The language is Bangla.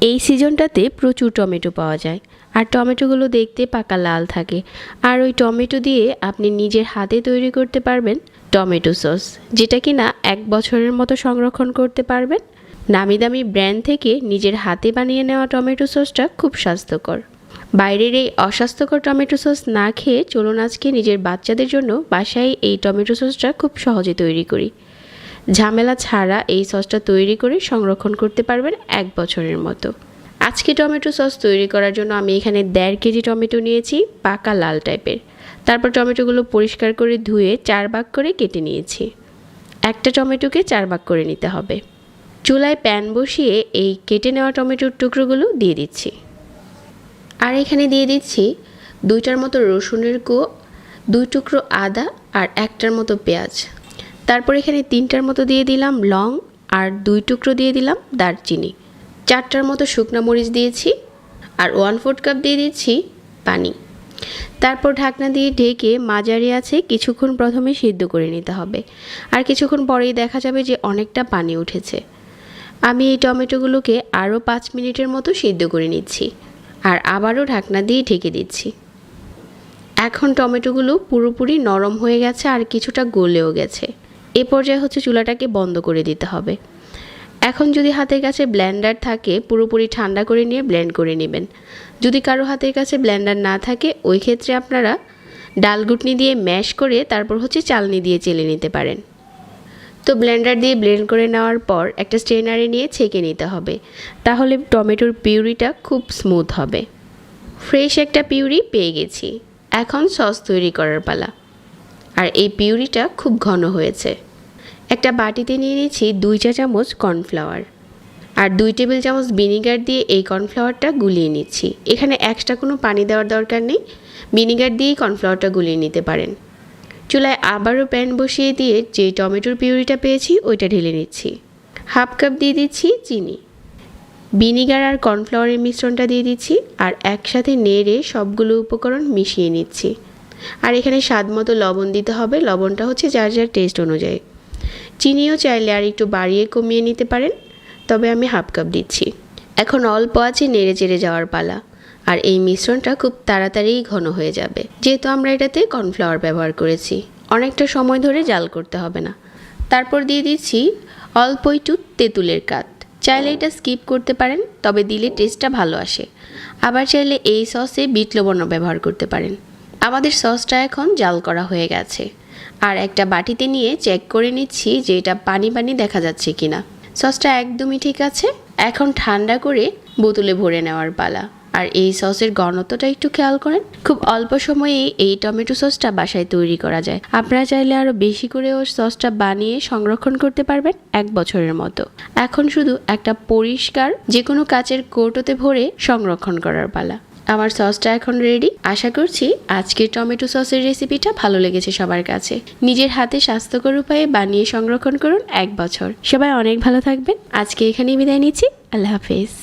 এই সিজনটাতে প্রচুর টমেটো পাওয়া যায়, আর টমেটোগুলো দেখতে পাকা লাল থাকে। আর ওই টমেটো দিয়ে আপনি নিজের হাতে তৈরি করতে পারবেন টমেটো সস, যেটা কিনা 1 বছরের মতো সংরক্ষণ করতে পারবেন। নামি দামি ব্র্যান্ড থেকে নিজের হাতে বানিয়ে নেওয়া টমেটো সসটা খুব স্বাস্থ্যকর। বাইরের এই অস্বাস্থ্যকর টমেটো সস না খেয়ে চলুন আজকে নিজের বাচ্চাদের জন্য বাসায় এই টমেটো সসটা খুব সহজে তৈরি করি। ঝামেলা ছাড়া এই সসটা তৈরি করে সংরক্ষণ করতে পারবেন 1 বছরের মতো। আজকে টমেটো সস তৈরি করার জন্য আমি এখানে 1.5 কেজি টমেটো নিয়েছি, পাকা লাল টাইপের। তারপর টমেটোগুলো পরিষ্কার করে ধুয়ে 4 ভাগ করে কেটে নিয়েছি। একটা টমেটোকে 4 ভাগ করে নিতে হবে। চুলায় প্যান বসিয়ে এই কেটে নেওয়া টমেটোর টুকরোগুলো দিয়ে দিচ্ছি। আর এখানে দিয়ে দিচ্ছি 2টার মতো রসুনের কোয়া, 2 টুকরো আদা আর 1টার মতো পেঁয়াজ। তারপর এখানে 3টার মতো দিয়ে দিলাম লং আর 2 টুকরো দিয়ে দিলাম দারচিনি। 4টার মতো শুকনো মরিচ দিয়েছি আর 1/4 কাপ দিয়ে দিচ্ছি পানি। তারপর ঢাকনা দিয়ে ঢেকে মাঝারি আছে কিছুক্ষণ প্রথমে সিদ্ধ করে নিতে হবে। আর কিছুক্ষণ পরেই দেখা যাবে যে অনেকটা পানি উঠেছে। আমি এই টমেটোগুলোকে আরও 5 মিনিটের মতো সিদ্ধ করে নিচ্ছি আর আবারও ঢাকনা দিয়ে ঢেকে দিচ্ছি। এখন টমেটোগুলো পুরোপুরি নরম হয়ে গেছে আর কিছুটা গলেও গেছে। এ পর্যায়ে হচ্ছে চুলাটাকে বন্ধ করে দিতে হবে। এখন যদি হাতের কাছে ব্লেন্ডার থাকে পুরোপুরি ঠান্ডা করে নিয়ে ব্লেন্ড করে নেবেন। যদি কারো হাতের কাছে ব্লেন্ডার না থাকে ওই ক্ষেত্রে আপনারা ডালঘুটনি দিয়ে ম্যাশ করে তারপর হচ্ছে চালনি দিয়ে চেলে নিতে পারেন। তো ব্লেন্ডার দিয়ে ব্লেন্ড করে নেওয়ার পর একটা স্ট্রেনারে নিয়ে ছেঁকে নিতে হবে, তাহলে টমেটোর পিউরিটা খুব স্মুথ হবে। ফ্রেশ একটা পিউরি পেয়ে গেছি। এখন সস তৈরি করার পালা। আর এই পিউরিটা খুব ঘন হয়েছে। একটা বাটিতে নিয়ে নিচ্ছি 2 চা চামচ কর্নফ্লাওয়ার আর 2 টেবিল চামচ ভিনিগার দিয়ে এই কর্নফ্লাওয়ারটা গুলিয়ে নিচ্ছি। এখানে এক্সট্রা কোনো পানি দেওয়ার দরকার নেই, ভিনিগার দিয়েই কর্নফ্লাওয়ারটা গুলিয়ে নিতে পারেন। চুলায় আবারও প্যান বসিয়ে দিয়ে যে টমেটোর পিউরিটা পেয়েছি ওইটা ঢেলে নিচ্ছি। 1/2 কাপ দিয়ে দিচ্ছি চিনি। ভিনিগার আর কর্নফ্লাওয়ারের মিশ্রণটা দিয়ে দিচ্ছি আর একসাথে নেড়ে সবগুলো উপকরণ মিশিয়ে নিচ্ছি। আর এখানে স্বাদ মতো লবণ দিতে হবে, লবণটা হচ্ছে যার যার টেস্ট অনুযায়ী। চিনিও চাইলে আর একটু বাড়িয়ে কমিয়ে নিতে পারেন, তবে আমি 1/2 কাপ দিচ্ছি। এখন অল্প আছে নেড়ে চেড়ে যাওয়ার পালা। আর এই মিশ্রণটা খুব তাড়াতাড়িই ঘন হয়ে যাবে, যেহেতু আমরা এটাতে কর্নফ্লাওয়ার ব্যবহার করেছি। অনেকটা সময় ধরে জাল করতে হবে না। তারপর দিয়ে দিচ্ছি অল্প একটু তেঁতুলের কাঠ। চাইলে এটা স্কিপ করতে পারেন, তবে দিলে টেস্টটা ভালো আসে। আবার চাইলে এই সসে বিট লবণও ব্যবহার করতে পারেন। আমাদের সসটা এখন জাল করা হয়ে গেছে। আর একটা বাটিতে নিয়ে চেক করে নিচ্ছি যে এটা পানি পানি দেখা যাচ্ছে কিনা। সসটা একদমই ঠিক আছে। এখন ঠান্ডা করে বোতলে ভরে নেওয়ার পালা। আর এই সসের ঘনত্বটা একটু খেয়াল করেন। খুব অল্প সময়েই এই টমেটো সসটা বাসায় তৈরি করা যায়। আপনারা চাইলে আরও বেশি করেও সসটা বানিয়ে সংরক্ষণ করতে পারবেন 1 বছরের মতো। এখন শুধু একটা পরিষ্কার যে কোনো কাচের কৌটোতে ভরে সংরক্ষণ করার পালা। আমার সসটা এখন রেডি। আশা করছি আজকের টমেটো সসের রেসিপিটা ভালো লেগেছে সবার কাছে। নিজের হাতে স্বাস্থ্যকর উপায়ে বানিয়ে সংরক্ষণ করুন 1 বছর। সবাই অনেক ভালো থাকবেন। আজকে এখানেই বিদায় নিচ্ছি। আল্লাহ হাফেজ।